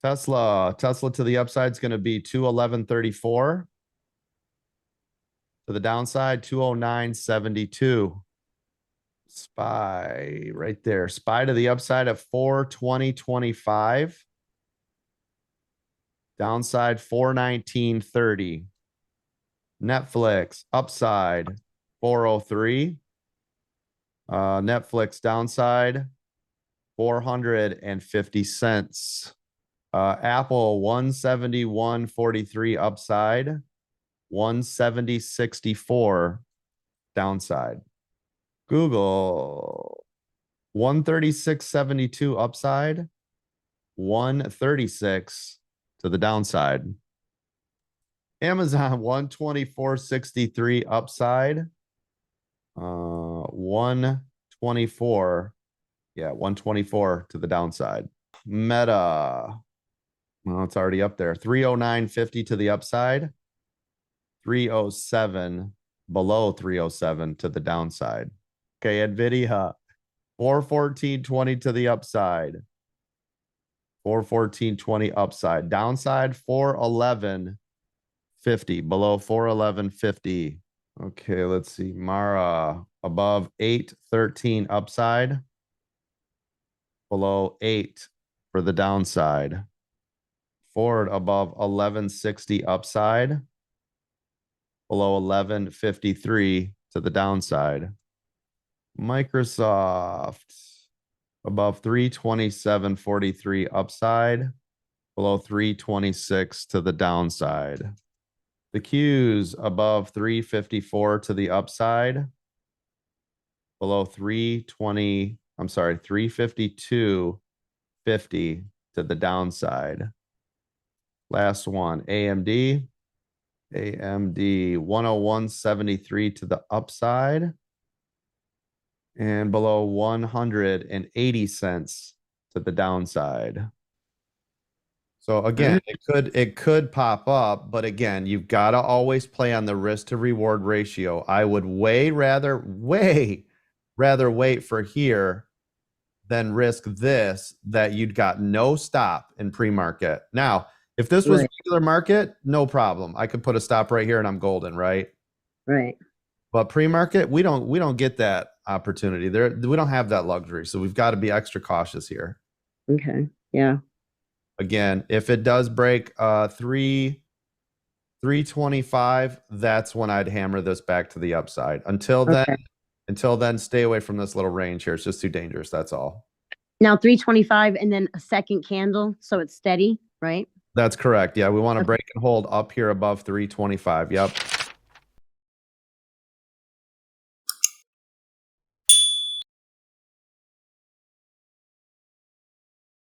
Tesla to the upside is going to be 211.34. To the downside, 209.72. SPY right there. SPY to the upside at 420.25. Downside 419.30. Netflix upside 403. Netflix downside 450 cents. Apple 171.43 upside, 170.64 downside. Google 136.72 upside, 136 to the downside. Amazon 124.63 upside, 124, yeah, 124 to the downside. Meta, well, it's already up there. 309.50 to the upside, 307 below 307 to the downside. Okay, Nvidia 414.20 to the upside, 414.20 upside. Downside 411.50 below 411.50. Okay, let's see. Mara above 813 upside, below 8 for the downside. Ford above 1160 upside, below 1153 to the downside. Microsoft above 327.43 upside, below 326 to the downside. The Qs above 354 to the upside, below 352.50 to the downside. Last one, AMD 101.73 to the upside and below 180 cents to the downside. So again, it could pop up, but again, you've got to always play on the risk to reward ratio. I would way rather wait for here than risk this, that you'd got no stop in pre-market. Now, if this was regular market, no problem. I could put a stop right here and I'm golden, right? Right. But pre-market, we don't get that opportunity. We don't have that luxury. So we've got to be extra cautious here. Okay. Yeah. Again, if it does break 325, that's when I'd hammer this back to the upside. Until then, stay away from this little range here. It's just too dangerous. That's all. Now 325 and then a second candle, so it's steady, right? That's correct. Yeah, we want to break and hold up here above 325. Yep.